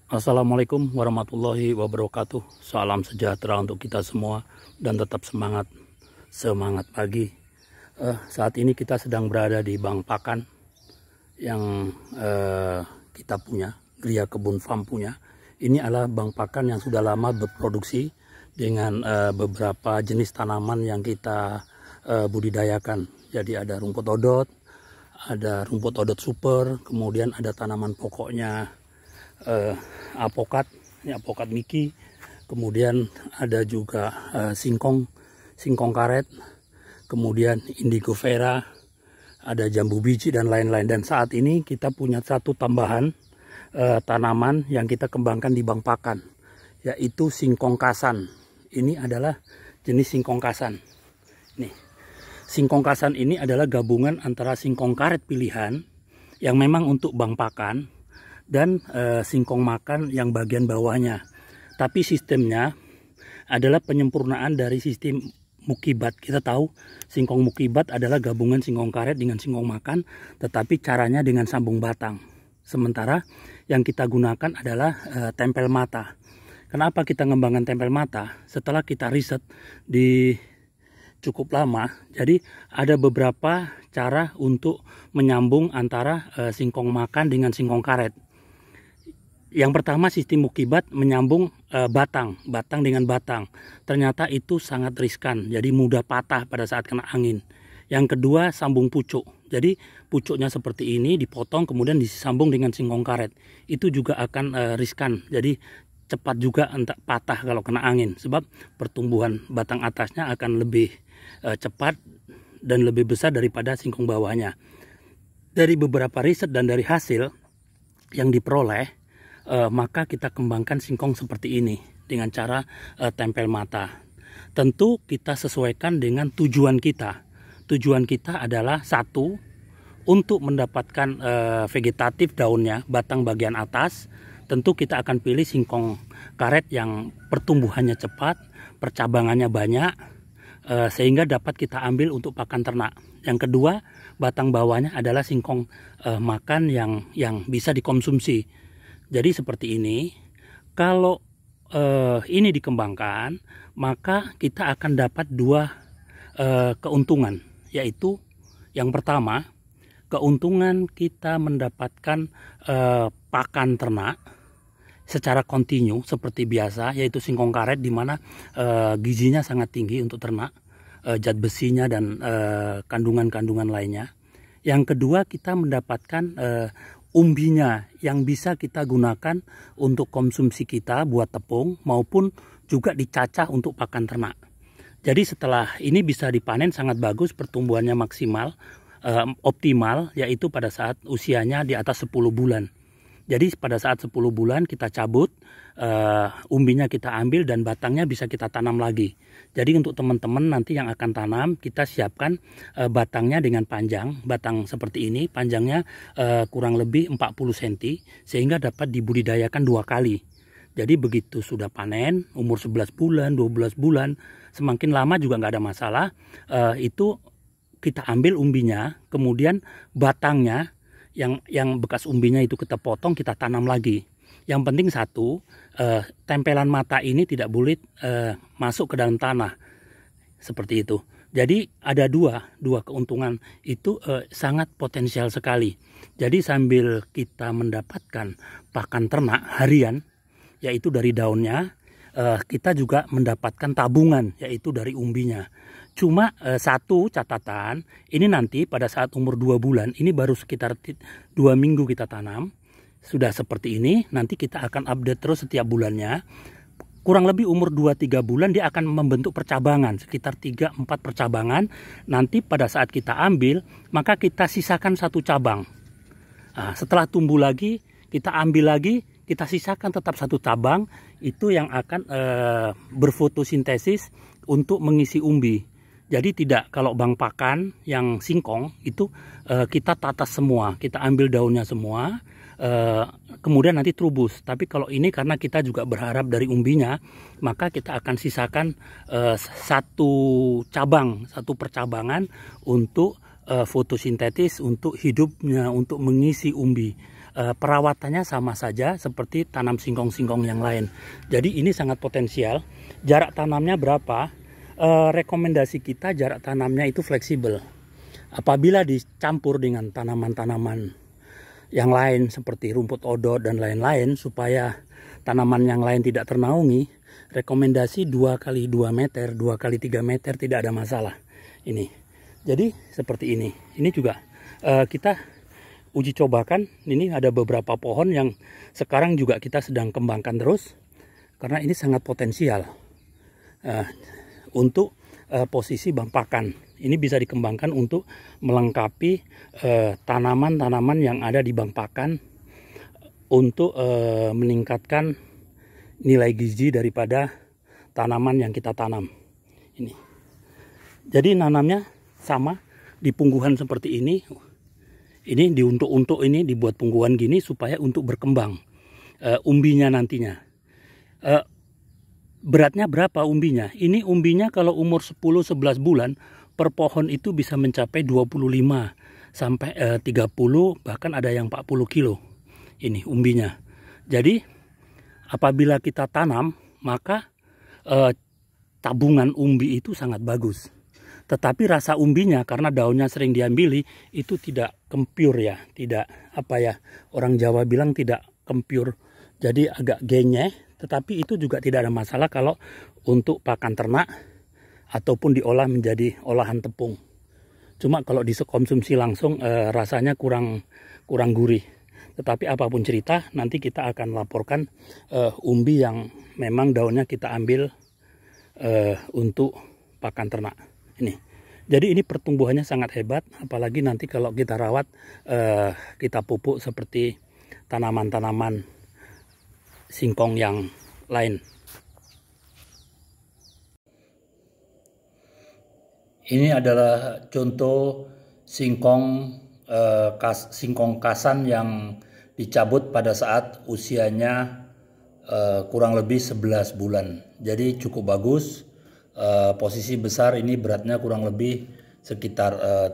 Assalamualaikum warahmatullahi wabarakatuh. Salam sejahtera untuk kita semua dan tetap semangat pagi. Saat ini kita sedang berada di Bank Pakan yang kita punya, Gria Kebun Farm punya. Ini adalah bank pakan yang sudah lama berproduksi dengan beberapa jenis tanaman yang kita budidayakan. Jadi ada rumput odot, ada rumput odot super, kemudian ada tanaman pokoknya apokat, ini apokat Miki, kemudian ada juga singkong karet, kemudian indigo vera, ada jambu biji dan lain-lain. Dan saat ini kita punya satu tambahan tanaman yang kita kembangkan di bank pakan, yaitu singkong kasan. Ini adalah jenis singkong kasan. Nih, singkong kasan ini adalah gabungan antara singkong karet pilihan yang memang untuk bank pakan dan singkong makan yang bagian bawahnya. Tapi sistemnya adalah penyempurnaan dari sistem mukibat. Kita tahu singkong mukibat adalah gabungan singkong karet dengan singkong makan, tetapi caranya dengan sambung batang. Sementara yang kita gunakan adalah tempel mata. Kenapa kita ngembangkan tempel mata? Setelah kita riset di cukup lama, jadi ada beberapa cara untuk menyambung antara singkong makan dengan singkong karet. Yang pertama, sistem mukibat menyambung batang dengan batang. Ternyata itu sangat riskan, jadi mudah patah pada saat kena angin. Yang kedua, sambung pucuk. Jadi pucuknya seperti ini dipotong kemudian disambung dengan singkong karet. Itu juga akan riskan. Jadi cepat juga patah kalau kena angin, sebab pertumbuhan batang atasnya akan lebih cepat dan lebih besar daripada singkong bawahnya. Dari beberapa riset dan dari hasil yang diperoleh, maka kita kembangkan singkong seperti ini dengan cara tempel mata. Tentu kita sesuaikan dengan tujuan kita. Tujuan kita adalah satu, untuk mendapatkan vegetatif daunnya, batang bagian atas. Tentu kita akan pilih singkong karet yang pertumbuhannya cepat, percabangannya banyak, sehingga dapat kita ambil untuk pakan ternak. Yang kedua, batang bawahnya adalah singkong makan yang bisa dikonsumsi. Jadi seperti ini, kalau ini dikembangkan, maka kita akan dapat dua keuntungan, yaitu yang pertama, keuntungan kita mendapatkan pakan ternak secara kontinu seperti biasa, yaitu singkong karet, di mana gizinya sangat tinggi untuk ternak, zat besinya dan kandungan-kandungan lainnya. Yang kedua, kita mendapatkan umbinya yang bisa kita gunakan untuk konsumsi kita buat tepung maupun juga dicacah untuk pakan ternak. Jadi setelah ini bisa dipanen sangat bagus, pertumbuhannya maksimal, optimal, yaitu pada saat usianya di atas 10 bulan. Jadi pada saat 10 bulan kita cabut, umbinya kita ambil dan batangnya bisa kita tanam lagi. Jadi untuk teman-teman nanti yang akan tanam, kita siapkan batangnya dengan panjang, batang seperti ini, panjangnya kurang lebih 40 cm, sehingga dapat dibudidayakan 2 kali. Jadi begitu sudah panen, umur 11 bulan, 12 bulan, semakin lama juga nggak ada masalah, itu kita ambil umbinya, kemudian batangnya, yang bekas umbinya itu kita potong, kita tanam lagi. Yang penting satu, tempelan mata ini tidak boleh masuk ke dalam tanah, seperti itu. Jadi ada dua keuntungan itu sangat potensial sekali. Jadi sambil kita mendapatkan pakan ternak harian, yaitu dari daunnya, kita juga mendapatkan tabungan, yaitu dari umbinya. Cuma satu catatan, ini nanti pada saat umur 2 bulan, ini baru sekitar 2 minggu kita tanam, sudah seperti ini, nanti kita akan update terus setiap bulannya. Kurang lebih umur 2-3 bulan dia akan membentuk percabangan, sekitar 3-4 percabangan. Nanti pada saat kita ambil, maka kita sisakan 1 cabang. Nah, setelah tumbuh lagi, kita ambil lagi, kita sisakan tetap 1 cabang, itu yang akan berfotosintesis untuk mengisi umbi. Jadi tidak, kalau bank pakan yang singkong itu kita tatas semua, kita ambil daunnya semua, kemudian nanti trubus. Tapi kalau ini karena kita juga berharap dari umbinya, maka kita akan sisakan 1 cabang, 1 percabangan untuk fotosintetis, untuk hidupnya, untuk mengisi umbi. perawatannya sama saja seperti tanam singkong-singkong yang lain. Jadi ini sangat potensial. Jarak tanamnya berapa? Rekomendasi kita jarak tanamnya itu fleksibel. Apabila dicampur dengan tanaman-tanaman yang lain seperti rumput odot dan lain-lain, supaya tanaman yang lain tidak ternaungi, rekomendasi 2 kali 2 meter, 2 kali 3 meter tidak ada masalah. Ini. Jadi seperti ini. Ini juga kita uji cobakan. Ini ada beberapa pohon yang sekarang juga kita sedang kembangkan terus, karena ini sangat potensial untuk posisi bang pakan. Ini bisa dikembangkan untuk melengkapi tanaman-tanaman yang ada di bang pakan untuk meningkatkan nilai gizi daripada tanaman yang kita tanam. Ini. Jadi nanamnya sama di pungguhan seperti ini. Ini diuntuk-untuk, ini dibuat pungguhan gini supaya untuk berkembang umbinya nantinya. Beratnya berapa umbinya? Ini umbinya kalau umur 10-11 bulan per pohon itu bisa mencapai 25 sampai 30, bahkan ada yang 40 kilo. Ini umbinya. Jadi apabila kita tanam, maka tabungan umbi itu sangat bagus. Tetapi rasa umbinya karena daunnya sering diambili itu tidak kempiur ya, tidak orang Jawa bilang tidak kempiur. Jadi agak genyeh, tetapi itu juga tidak ada masalah kalau untuk pakan ternak ataupun diolah menjadi olahan tepung. Cuma kalau dikonsumsi langsung rasanya kurang gurih. Tetapi apapun cerita, nanti kita akan laporkan umbi yang memang daunnya kita ambil untuk pakan ternak. Ini. Jadi ini pertumbuhannya sangat hebat, apalagi nanti kalau kita rawat, kita pupuk seperti tanaman-tanaman singkong yang lain. Ini adalah contoh singkong kasan yang dicabut pada saat usianya kurang lebih 11 bulan. Jadi cukup bagus. Posisi besar ini beratnya kurang lebih sekitar 35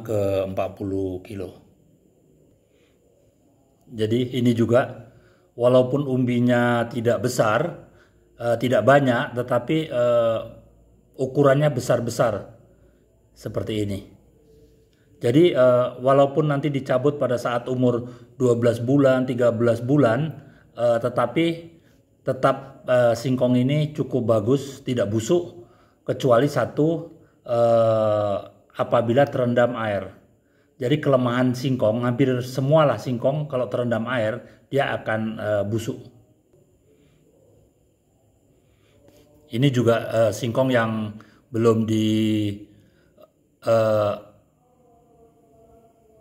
ke 40 kilo. Jadi ini juga walaupun umbinya tidak besar, tidak banyak, tetapi ukurannya besar-besar seperti ini. Jadi walaupun nanti dicabut pada saat umur 12 bulan, 13 bulan, tetapi tetap singkong ini cukup bagus, tidak busuk, kecuali satu apabila terendam air. Jadi kelemahan singkong, hampir semualah singkong kalau terendam air, dia akan busuk. Ini juga singkong yang belum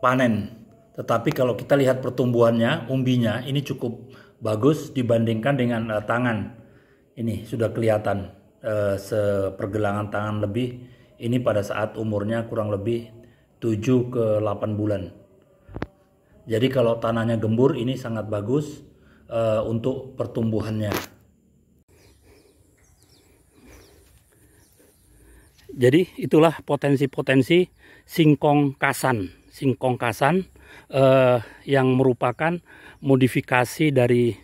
panen. Tetapi kalau kita lihat pertumbuhannya, umbinya ini cukup bagus dibandingkan dengan tangan. Ini sudah kelihatan sepergelangan tangan lebih. Ini pada saat umurnya kurang lebih 7 ke 8 bulan. Jadi kalau tanahnya gembur ini sangat bagus untuk pertumbuhannya. Jadi itulah potensi-potensi singkong kasan. Singkong kasan yang merupakan modifikasi dari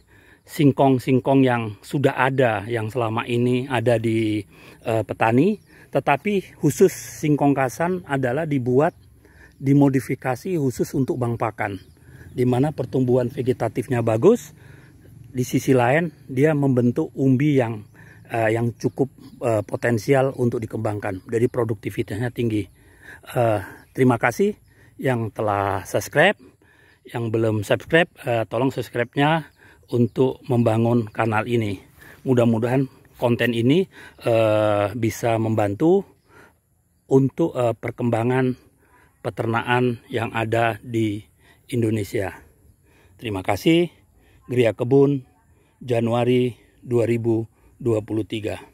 singkong-singkong yang sudah ada, yang selama ini ada di petani. Tetapi khusus singkong kasan adalah dimodifikasi khusus untuk bang pakan. Di mana pertumbuhan vegetatifnya bagus, di sisi lain dia membentuk umbi yang cukup potensial untuk dikembangkan. Jadi produktivitasnya tinggi. Terima kasih yang telah subscribe. Yang belum subscribe, tolong subscribe-nya untuk membangun kanal ini. Mudah-mudahan konten ini bisa membantu untuk perkembangan peternakan yang ada di Indonesia. Terima kasih. Gria Kebun, Januari 2023.